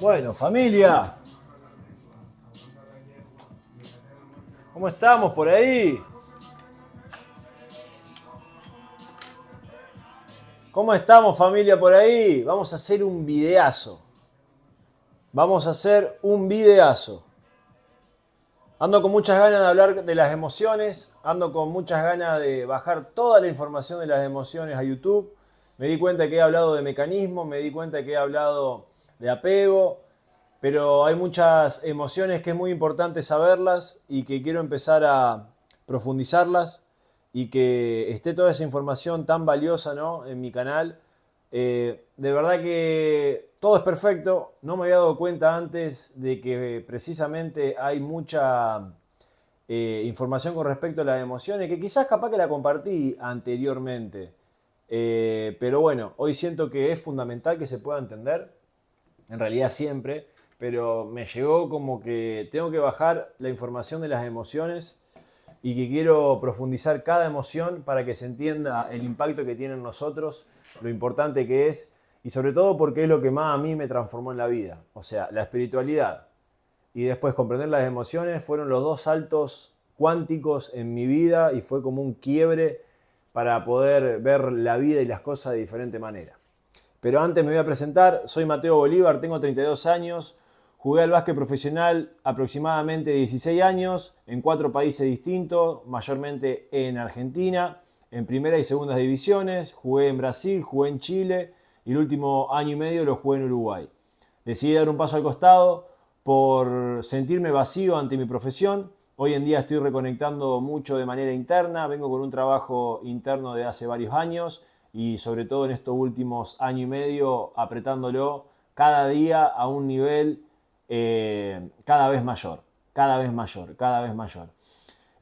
Bueno, familia, ¿cómo estamos por ahí? ¿Cómo estamos, familia, por ahí? Vamos a hacer un videazo. Vamos a hacer un videazo. Ando con muchas ganas de hablar de las emociones, ando con muchas ganas de bajar toda la información de las emociones a YouTube. Me di cuenta que he hablado de mecanismos, me di cuenta que he hablado de apego, pero hay muchas emociones que es muy importante saberlas y que quiero empezar a profundizarlas y que esté toda esa información tan valiosa, ¿no?, en mi canal. De verdad que todo es perfecto. No me había dado cuenta antes de que precisamente hay mucha información con respecto a las emociones, que quizás capaz que la compartí anteriormente. Pero bueno, hoy siento que es fundamental que se pueda entender, en realidad siempre, pero me llegó como que tengo que bajar la información de las emociones y que quiero profundizar cada emoción para que se entienda el impacto que tiene en nosotros, lo importante que es y sobre todo porque es lo que más a mí me transformó en la vida. O sea, la espiritualidad y después comprender las emociones fueron los dos saltos cuánticos en mi vida y fue como un quiebre para poder ver la vida y las cosas de diferente manera. Pero antes me voy a presentar, soy Mateo Bolívar, tengo 32 años, jugué al básquet profesional aproximadamente 16 años en 4 países distintos, mayormente en Argentina, en primera y segundas divisiones, jugué en Brasil, jugué en Chile y el último año y medio lo jugué en Uruguay. Decidí dar un paso al costado por sentirme vacío ante mi profesión. Hoy en día estoy reconectando mucho de manera interna, vengo con un trabajo interno de hace varios años y sobre todo en estos últimos año y medio apretándolo cada día a un nivel cada vez mayor, cada vez mayor, cada vez mayor.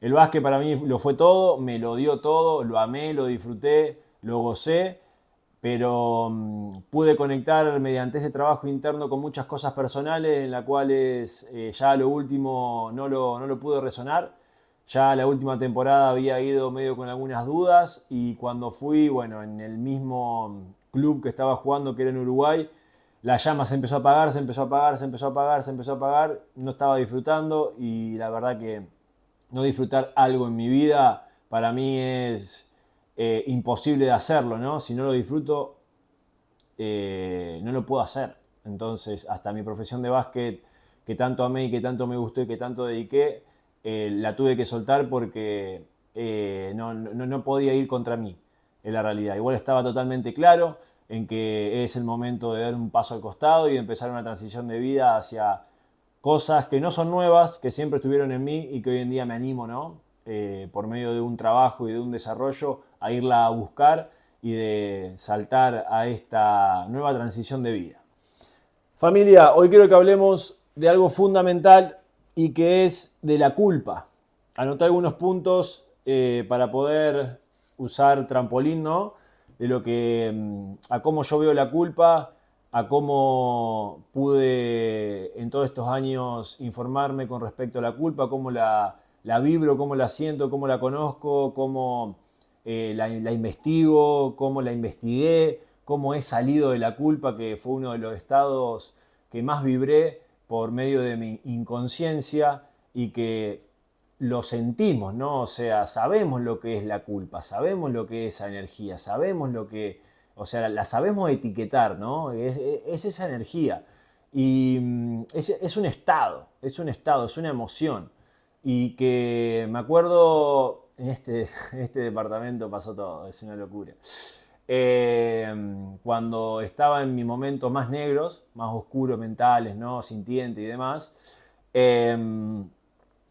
El básquet para mí lo fue todo, me lo dio todo, lo amé, lo disfruté, lo gocé, pero pude conectar mediante ese trabajo interno con muchas cosas personales en las cuales ya lo último no lo pude resonar. Ya la última temporada había ido medio con algunas dudas y cuando fui, bueno, en el mismo club que estaba jugando, que era en Uruguay, la llama se empezó a apagar, se empezó a apagar, se empezó a apagar, se empezó a apagar, no estaba disfrutando y la verdad que no disfrutar algo en mi vida para mí es imposible de hacerlo, ¿no? Si no lo disfruto, no lo puedo hacer. Entonces, hasta mi profesión de básquet, que tanto amé y que tanto me gustó y que tanto dediqué, la tuve que soltar porque no podía ir contra mí, en la realidad. Igual estaba totalmente claro en que es el momento de dar un paso al costado y de empezar una transición de vida hacia cosas que no son nuevas, que siempre estuvieron en mí y que hoy en día me animo, ¿no? Por medio de un trabajo y de un desarrollo, a irla a buscar y de saltar a esta nueva transición de vida. Familia, hoy quiero que hablemos de algo fundamental y que es de la culpa. Anoté algunos puntos para poder usar trampolín, ¿no? De lo que, a cómo yo veo la culpa, a cómo pude en todos estos años informarme con respecto a la culpa, cómo la vibro, cómo la siento, cómo la conozco, cómo la investigo, cómo la investigué, cómo he salido de la culpa, que fue uno de los estados que más vibré por medio de mi inconsciencia y que lo sentimos, ¿no? O sea, sabemos lo que es la culpa, sabemos lo que es esa energía, sabemos lo que, o sea, la sabemos etiquetar, ¿no? Es esa energía. Y es un estado, es una emoción. Y que me acuerdo, en este departamento pasó todo, es una locura. Cuando estaba en mis momentos más negros, más oscuros mentales, ¿no? Sintiente y demás,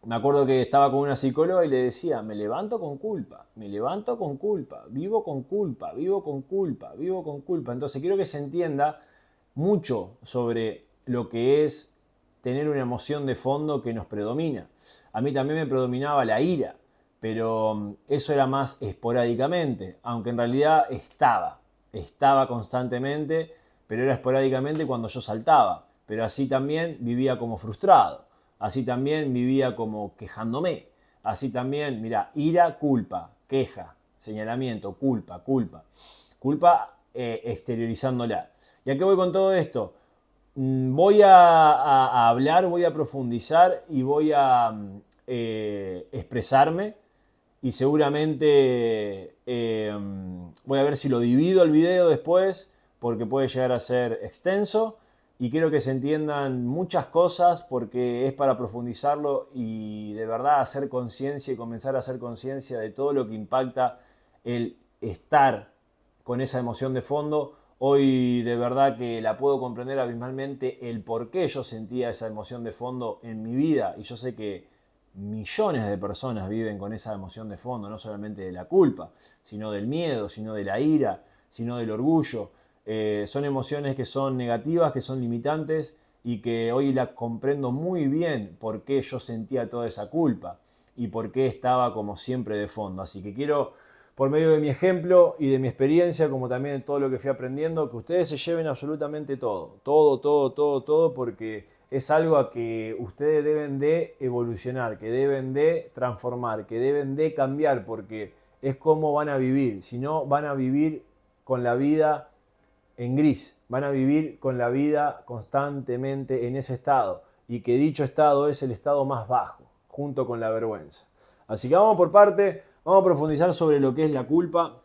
me acuerdo que estaba con una psicóloga y le decía, me levanto con culpa, me levanto con culpa, vivo con culpa, vivo con culpa, vivo con culpa. Entonces quiero que se entienda mucho sobre lo que es tener una emoción de fondo que nos predomina. A mí también me predominaba la ira, pero eso era más esporádicamente, aunque en realidad estaba constantemente, pero era esporádicamente cuando yo saltaba. Pero así también vivía como frustrado, así también vivía como quejándome, así también, mira, ira, culpa, queja, señalamiento, culpa, culpa, culpa exteriorizándola. ¿Y a qué voy con todo esto? Voy a hablar, voy a profundizar y voy a expresarme y seguramente voy a ver si lo divido el video después porque puede llegar a ser extenso y quiero que se entiendan muchas cosas porque es para profundizarlo y de verdad hacer conciencia y comenzar a hacer conciencia de todo lo que impacta el estar con esa emoción de fondo. Hoy de verdad que la puedo comprender abismalmente el por qué yo sentía esa emoción de fondo en mi vida y yo sé que millones de personas viven con esa emoción de fondo, no solamente de la culpa, sino del miedo, sino de la ira, sino del orgullo. Son emociones que son negativas, que son limitantes y que hoy las comprendo muy bien por qué yo sentía toda esa culpa y por qué estaba como siempre de fondo. Así que quiero, por medio de mi ejemplo y de mi experiencia, como también de todo lo que fui aprendiendo, que ustedes se lleven absolutamente todo, porque es algo a que ustedes deben de evolucionar, que deben de transformar, que deben de cambiar, porque es como van a vivir. Si no, van a vivir con la vida en gris, van a vivir con la vida constantemente en ese estado, y que dicho estado es el estado más bajo, junto con la vergüenza. Así que vamos por parte, vamos a profundizar sobre lo que es la culpa.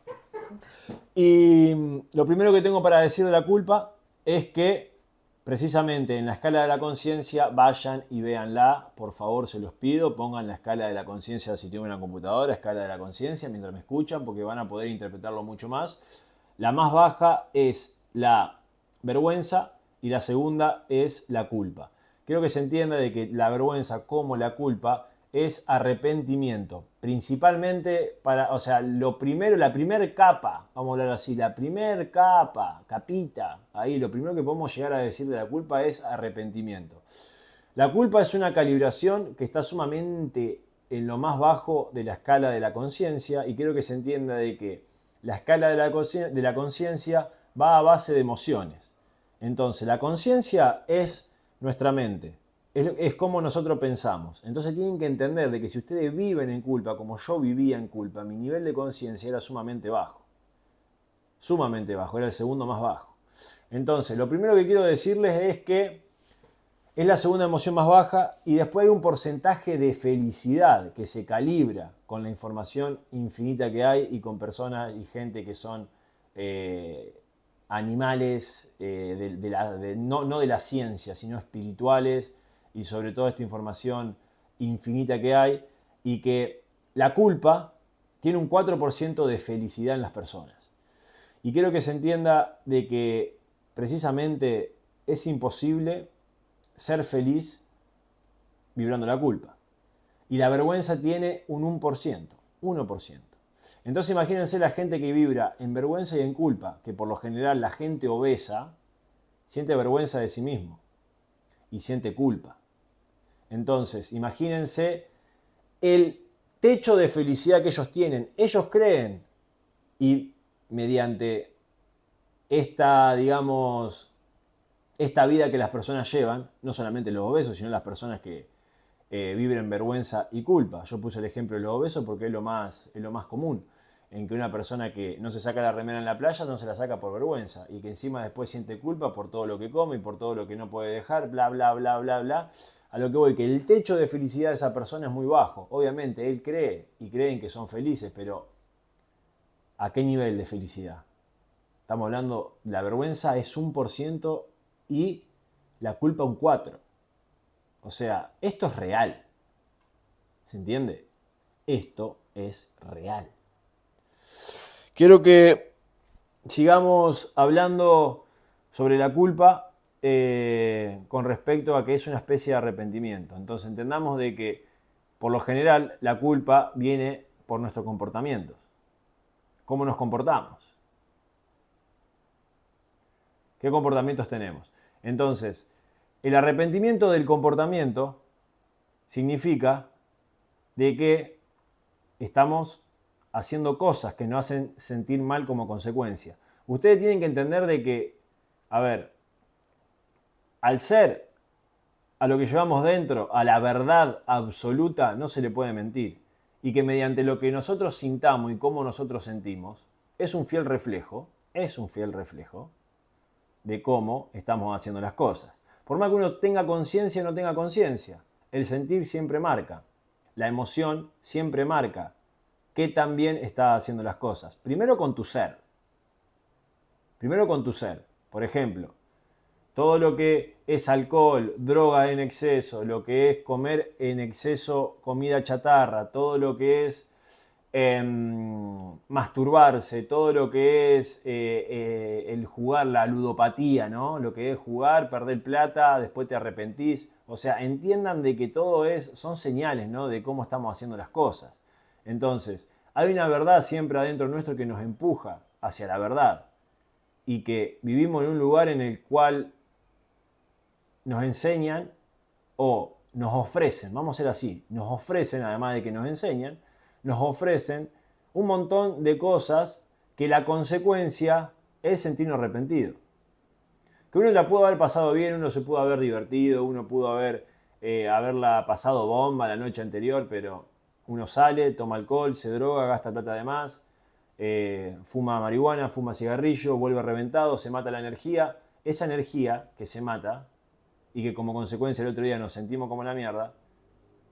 Y lo primero que tengo para decir de la culpa es que precisamente en la escala de la conciencia, vayan y véanla, por favor se los pido, pongan la escala de la conciencia si tienen una computadora, escala de la conciencia mientras me escuchan porque van a poder interpretarlo mucho más. La más baja es la vergüenza y la segunda es la culpa. Quiero que se entienda de que la vergüenza como la culpa es arrepentimiento, principalmente para, o sea, lo primero, la primera capa, vamos a hablar así, la primera capita, ahí lo primero que podemos llegar a decir de la culpa es arrepentimiento. La culpa es una calibración que está sumamente en lo más bajo de la escala de la conciencia y quiero que se entienda de que la escala de la conciencia va a base de emociones. Entonces, la conciencia es nuestra mente. Es como nosotros pensamos. Entonces tienen que entender de que si ustedes viven en culpa, como yo vivía en culpa, mi nivel de conciencia era sumamente bajo. Sumamente bajo, era el segundo más bajo. Entonces, lo primero que quiero decirles es que es la segunda emoción más baja y después hay un porcentaje de felicidad que se calibra con la información infinita que hay y con personas y gente que son animales no de la ciencia, sino espirituales y sobre todo esta información infinita que hay y que la culpa tiene un 4% de felicidad en las personas. Y quiero que se entienda de que precisamente es imposible ser feliz vibrando la culpa. Y la vergüenza tiene un 1%, 1%. Entonces imagínense la gente que vibra en vergüenza y en culpa, que por lo general la gente obesa siente vergüenza de sí mismo y siente culpa. Entonces imagínense el techo de felicidad que ellos tienen. Ellos creen y mediante esta, digamos, esta vida que las personas llevan, no solamente los obesos, sino las personas que viven en vergüenza y culpa. Yo puse el ejemplo de los obesos porque es lo más común, en que una persona que no se saca la remera en la playa no se la saca por vergüenza y que encima después siente culpa por todo lo que come y por todo lo que no puede dejar, bla, bla, bla, bla, bla. A lo que voy, que el techo de felicidad de esa persona es muy bajo. Obviamente él cree y creen que son felices, pero ¿a qué nivel de felicidad? Estamos hablando, la vergüenza es 1% y la culpa un 4%. O sea, esto es real. ¿Se entiende? Esto es real. Quiero que sigamos hablando sobre la culpa con respecto a que es una especie de arrepentimiento. Entonces entendamos de que por lo general la culpa viene por nuestros comportamientos. ¿Cómo nos comportamos? ¿Qué comportamientos tenemos? Entonces, el arrepentimiento del comportamiento significa de que estamos haciendo cosas que nos hacen sentir mal como consecuencia. Ustedes tienen que entender de que, a ver, al ser a lo que llevamos dentro, a la verdad absoluta, no se le puede mentir. Y que mediante lo que nosotros sintamos y cómo nosotros sentimos, es un fiel reflejo, de cómo estamos haciendo las cosas. Por más que uno tenga conciencia o no tenga conciencia, el sentir siempre marca, la emoción siempre marca qué tan bien estás haciendo las cosas. Primero con tu ser. Primero con tu ser. Por ejemplo, todo lo que es alcohol, droga en exceso, lo que es comer en exceso comida chatarra, todo lo que es masturbarse, todo lo que es el jugar, la ludopatía, ¿no? Lo que es jugar, perder plata, después te arrepentís. O sea, entiendan de que todo son señales, ¿no? De cómo estamos haciendo las cosas. Entonces, hay una verdad siempre adentro nuestro que nos empuja hacia la verdad. Y que vivimos en un lugar en el cual nos enseñan o nos ofrecen, vamos a ser así, nos ofrecen, además de que nos enseñan, nos ofrecen un montón de cosas que la consecuencia es sentirnos arrepentidos. Que uno la pudo haber pasado bien, uno se pudo haber divertido, uno pudo haberla pasado bomba la noche anterior, pero uno sale, toma alcohol, se droga, gasta plata de más, fuma marihuana, fuma cigarrillo, vuelve reventado, se mata la energía. Esa energía que se mata y que como consecuencia el otro día nos sentimos como la mierda,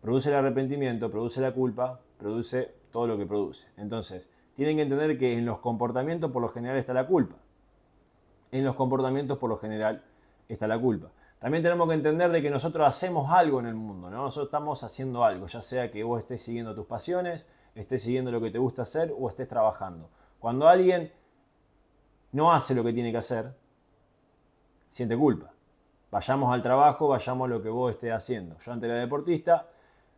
produce el arrepentimiento, produce la culpa, produce todo lo que produce. Entonces, tienen que entender que en los comportamientos por lo general está la culpa. En los comportamientos por lo general está la culpa. También tenemos que entender de que nosotros hacemos algo en el mundo, ¿no? Nosotros estamos haciendo algo, ya sea que vos estés siguiendo tus pasiones, estés siguiendo lo que te gusta hacer o estés trabajando. Cuando alguien no hace lo que tiene que hacer, siente culpa. Vayamos al trabajo, vayamos a lo que vos estés haciendo. Yo antes era deportista,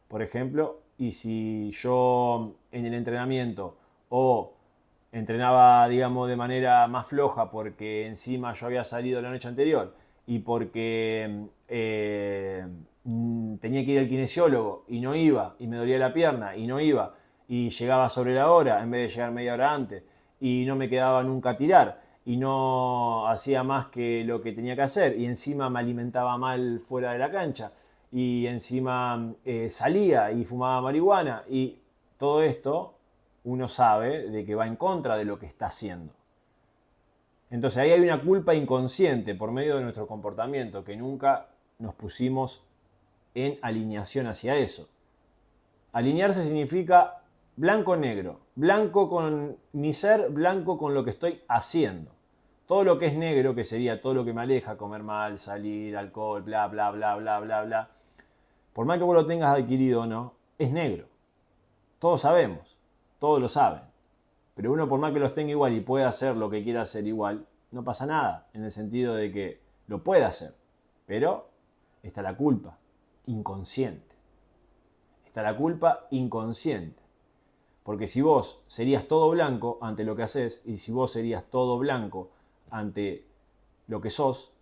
por ejemplo, y si yo en el entrenamiento o entrenaba, digamos, de manera más floja porque encima yo había salido la noche anterior y porque tenía que ir al kinesiólogo y no iba, y me dolía la pierna y no iba, y llegaba sobre la hora en vez de llegar media hora antes, y no me quedaba nunca a tirar, y no hacía más que lo que tenía que hacer, y encima me alimentaba mal fuera de la cancha, y encima salía y fumaba marihuana, y todo esto uno sabe de que va en contra de lo que está haciendo. Entonces ahí hay una culpa inconsciente por medio de nuestro comportamiento, que nunca nos pusimos en alineación hacia eso. Alinearse significa blanco-negro, blanco con mi ser, blanco con lo que estoy haciendo. Todo lo que es negro, que sería todo lo que me aleja, comer mal, salir, alcohol, bla, bla, bla, bla, bla, bla, por más que vos lo tengas adquirido o no, es negro. Todos sabemos, todos lo saben. Pero uno, por más que los tenga igual y pueda hacer lo que quiera hacer igual, no pasa nada, en el sentido de que lo puede hacer. Pero está la culpa inconsciente. Está la culpa inconsciente. Porque si vos serías todo blanco ante lo que haces, y si vos serías todo blanco ante lo que sos,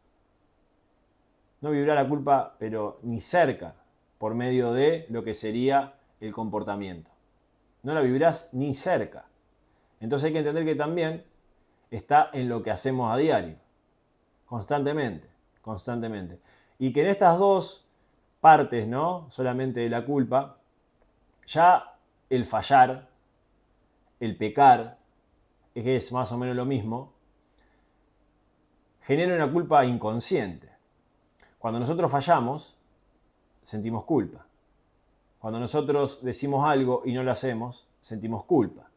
no vivirá la culpa, pero ni cerca, por medio de lo que sería el comportamiento. No la vivirás ni cerca. Entonces hay que entender que también está en lo que hacemos a diario, constantemente, constantemente. Y que en estas dos partes, ¿no? Solamente de la culpa, ya el fallar, el pecar, que es más o menos lo mismo, genera una culpa inconsciente. Cuando nosotros fallamos, sentimos culpa. Cuando nosotros decimos algo y no lo hacemos, sentimos culpa.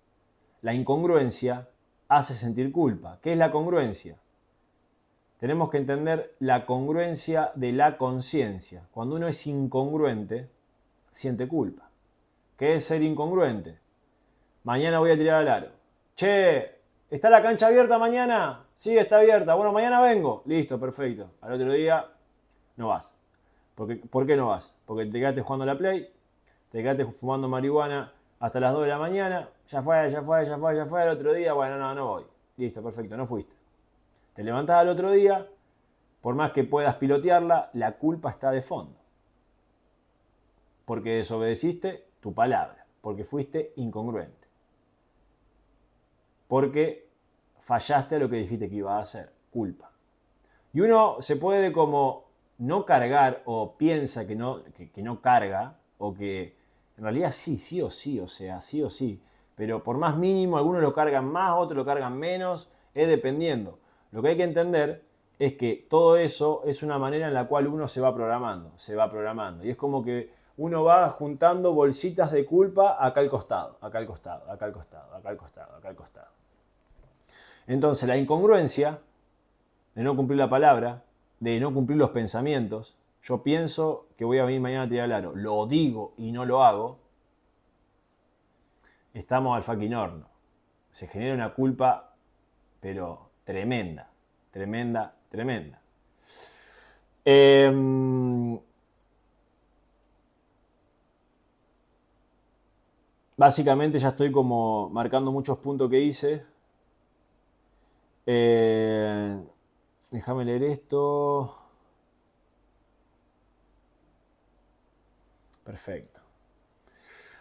La incongruencia hace sentir culpa. ¿Qué es la congruencia? Tenemos que entender la congruencia de la conciencia. Cuando uno es incongruente, siente culpa. ¿Qué es ser incongruente? Mañana voy a tirar al aro. Che, ¿está la cancha abierta mañana? Sí, está abierta. Bueno, mañana vengo. Listo, perfecto. Al otro día no vas. ¿Por qué no vas? Porque te quedaste jugando a la Play, te quedaste fumando marihuana hasta las 2 de la mañana, ya fue, al otro día, bueno, no voy. Listo, perfecto, no fuiste. Te levantás al otro día, por más que puedas pilotearla, la culpa está de fondo. Porque desobedeciste tu palabra, porque fuiste incongruente. Porque fallaste a lo que dijiste que ibas a hacer, culpa. Y uno se puede como no cargar o piensa que no carga, o que en realidad sí o sí, o sea, sí o sí. Pero por más mínimo, algunos lo cargan más, otros lo cargan menos, es dependiendo. Lo que hay que entender es que todo eso es una manera en la cual uno se va programando, se va programando. Y es como que uno va juntando bolsitas de culpa acá al costado, acá al costado, acá al costado, acá al costado, acá al costado. Entonces la incongruencia de no cumplir la palabra, de no cumplir los pensamientos, yo pienso que voy a venir mañana a tirar el aro, lo digo y no lo hago, estamos al fucking horno. Se genera una culpa, pero tremenda, tremenda, tremenda. Básicamente ya estoy como marcando muchos puntos que hice. Déjame leer esto. Perfecto.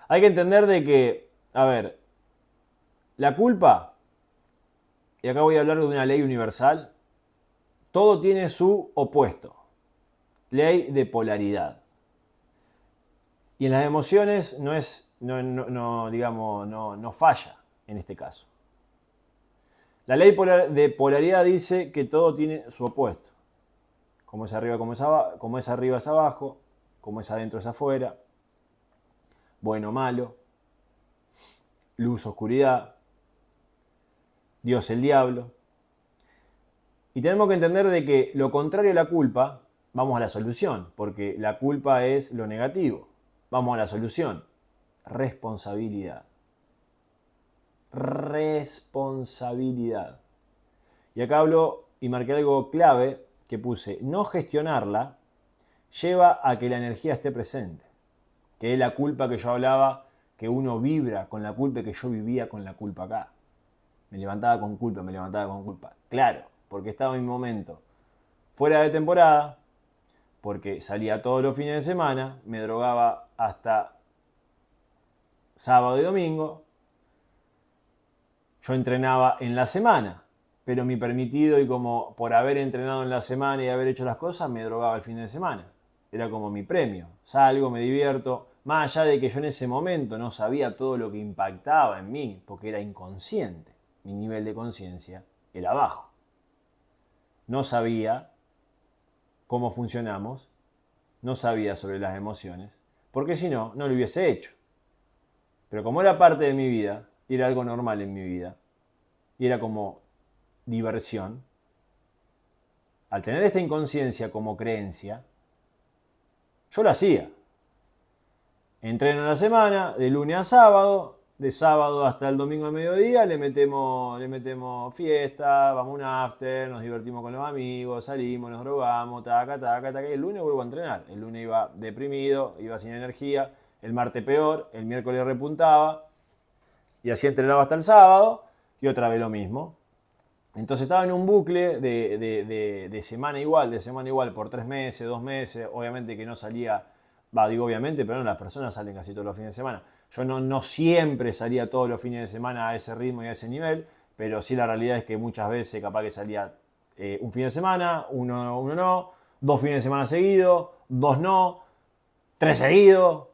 Hay que entender de que, a ver, la culpa, y acá voy a hablar de una ley universal, todo tiene su opuesto. Ley de polaridad. Y en las emociones no falla en este caso. La ley de polaridad dice que todo tiene su opuesto. Como es arriba, como es arriba es abajo, como es adentro es afuera, bueno, malo, luz, oscuridad, Dios, el diablo. Y tenemos que entender de que lo contrario a la culpa, vamos a la solución, porque la culpa es lo negativo. Vamos a la solución. Responsabilidad. Responsabilidad. Y acá hablo y marqué algo clave que puse. No gestionarla lleva a que la energía esté presente. Que es la culpa que yo hablaba, que uno vibra con la culpa y que yo vivía con la culpa acá. Me levantaba con culpa, me levantaba con culpa. Claro, porque estaba en mi momento fuera de temporada, porque salía todos los fines de semana, me drogaba hasta sábado y domingo. Yo entrenaba en la semana, pero mi permitido, y como por haber entrenado en la semana y haber hecho las cosas, me drogaba el fin de semana. Era como mi premio. Salgo, me divierto, más allá de que yo en ese momento no sabía todo lo que impactaba en mí, porque era inconsciente. Mi nivel de conciencia era bajo. No sabía cómo funcionamos, no sabía sobre las emociones, porque si no, no lo hubiese hecho. Pero como era parte de mi vida, y era algo normal en mi vida, y era como diversión, al tener esta inconsciencia como creencia, yo lo hacía. Entreno a la semana, de lunes a sábado, de sábado hasta el domingo al mediodía le metemos fiesta, vamos a un after, nos divertimos con los amigos, salimos, nos drogamos, taca, taca, taca, y el lunes vuelvo a entrenar. El lunes iba deprimido, iba sin energía, el martes peor, el miércoles repuntaba, y así entrenaba hasta el sábado, y otra vez lo mismo. Entonces estaba en un bucle de semana igual por 3 meses, 2 meses, obviamente que no salía, digo obviamente, pero no, las personas salen casi todos los fines de semana. Yo no siempre salía todos los fines de semana a ese ritmo y a ese nivel, pero sí la realidad es que muchas veces capaz que salía un fin de semana, uno no, 2 fines de semana seguidos, 2 no, 3 seguidos,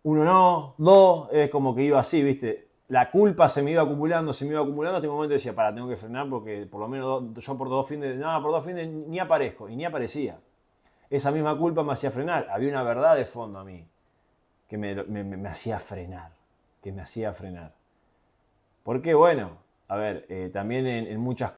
1 no, 2, es como que iba así, ¿viste? La culpa se me iba acumulando, hasta un momento decía, tengo que frenar porque por lo menos yo por 2 fines, ni aparezco, y ni aparecía. Esa misma culpa me hacía frenar, había una verdad de fondo a mí, que me hacía frenar, Porque bueno, a ver, también en muchas